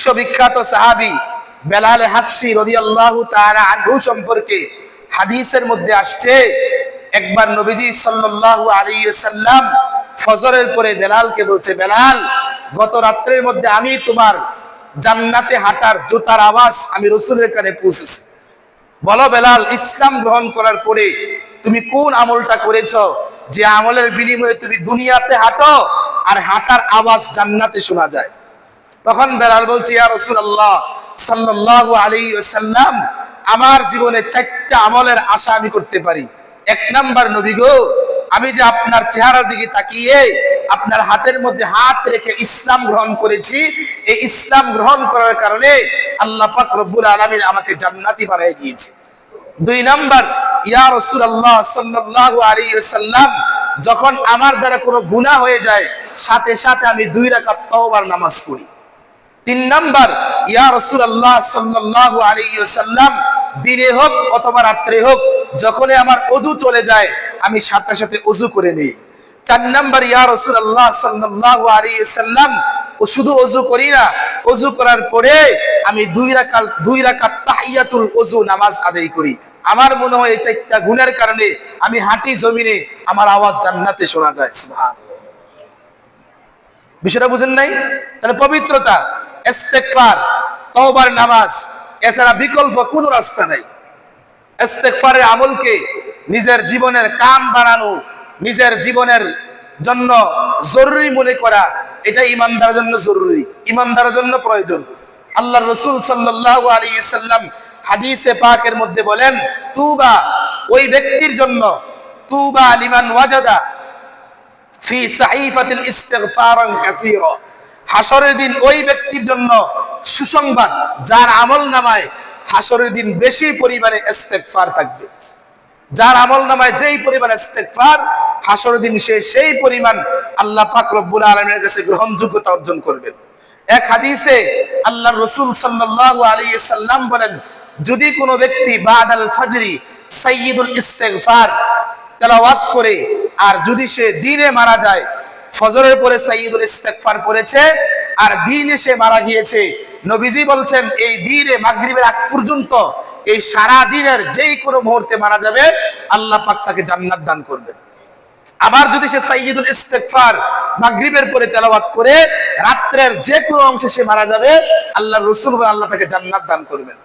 বিশ্ববিখ্যাত সাহাবী বেলাল হাফসি রাদিয়াল্লাহু তাআলা আনহু সম্পর্কে হাদিসের মধ্যে আসছে, একবার নবীজি সাল্লাল্লাহু আলাইহি ওয়াসাল্লাম ফজরের পরে বেলালকে বলছে, বেলাল, গত রাত্রের মধ্যে আমি তোমার জান্নাতে হাঁটার জুতার আওয়াজ আমি রাসূলের কানে পৌঁছেছি। বলো বেলাল, ইসলাম গ্রহণ করার পরে তুমি কোন আমলটা করেছো যে আমলের বিনিময়ে তুমি দুনিয়াতে হাঁটো আর হাঁটার আওয়াজ জান্নাতে শোনা যায়? তখন বেলাল বলছে, ইয়া রাসূলুল্লাহ সাল্লাল্লাহু আলাইহি ওয়াসাল্লাম, আমার জীবনে 4টা আমলের আশা আমি করতে পারি। 1 নাম্বার, নবী গো, আমি যে আপনার চেহারার দিকে তাকিয়ে আপনার হাতের মধ্যে হাত রেখে ইসলাম গ্রহণ করেছি, এই ইসলাম গ্রহণ করার কারণে আল্লাহ পাক রব্বুল আলামিন আমাকে জান্নাতি বানিয়ে দিয়েছে। 2 নাম্বার, ইয়া রাসূলুল্লাহ সাল্লাল্লাহু আলাইহি ওয়াসাল্লাম, যখন আমার দ্বারা কোনো গুনাহ হয়ে যায় সাথে সাথে আমি 2 রাকাত তাওবার নামাজ পড়ি। 3 নাম্বার, ইয়া রাসূলুল্লাহ সাল্লাল্লাহু আলাইহি ওয়াসাল্লাম, দিনে হোক অথবা রাত্রে হোক যখনই আমার ওযু চলে যায় আমি সাথে সাথে ওযু করে নিই। 4 নাম্বার, ইয়া রাসূলুল্লাহ সাল্লাল্লাহু আলাইহি ওয়াসাল্লাম, ও শুধু ওযু করি না, ওযু করার পরে আমি 2 রাকাত তাহিয়াতুল ওযু নামাজ আদায় করি। আমার মনে হয় এই 4টা গুণের কারণে আমি হাঁটি জমিনে, আমার আওয়াজ জান্নাতে শোনা যায়। সুবহানাল্লাহ। বিষয়টা বুঝেন নাই? তাহলে পবিত্রতা, ইস্তেগফার, তওবার নামাজ, এছাড়া বিকল্প কোনো রাস্তা নাই। ইস্তেগফারের আমলকে নিজের জীবনের কাম বানানো, নিজের জীবনের জন্য জরুরি মনে করা, এটা ঈমানদারের জন্য জরুরি, ঈমানদারের জন্য প্রয়োজন। আল্লাহর রাসূল সাল্লাল্লাহু আলাইহি ওয়াসাল্লাম হাদিসে পাকের মধ্যে বলেন, তুবা ওই ব্যক্তির জন্য, তুবা লিমান ওয়াজাদা ফি সাহিফাতিল ইস্তিগফারান কাসীরা, হাসরের দিন ওই ব্যক্তির জন্য সুসংবাদ যার আমলনামায় হাসরের দিন বেশি পরিমাণে ইস্তেগফার থাকবে। যার আমলনামায় যেই পরিমাণ ইস্তেগফার, হাসরের দিন সে সেই পরিমাণ আল্লাহ পাক রব্বুল আলামিনের কাছে গ্রহণযোগ্যতা অর্জন করবেন। এক হাদিসে আল্লাহর রাসূল সাল্লাল্লাহু আলাইহি ওয়াসাল্লাম বলেন, যদি কোনো ব্যক্তি বাদাল ফজরি সাইয়্যিদুল ইস্তিগফার তেলাওয়াত করে আর যদি সে দিনে মারা যায়, ফজরের পরে সাইয়্যিদুল ইস্তিগফার পড়েছে আর দিনে সে মারা গিয়েছে, নবীজি বলছেন এই দিনে মাগরিবের আগ পর্যন্ত এই সারা দিনের যেই কোনো মুহূর্তে মারা যাবে আল্লাহ পাক তাকে জান্নাত দান করবেন। আবার যদি সে সাইয়্যিদুল ইস্তিগফার মাগরিবের পরে তেলাওয়াত করে রাত্রের যে কোনো অংশে সে মারা যাবে, আল্লাহর রাসূল আল্লাহ তাকে জান্নাত দান করবেন।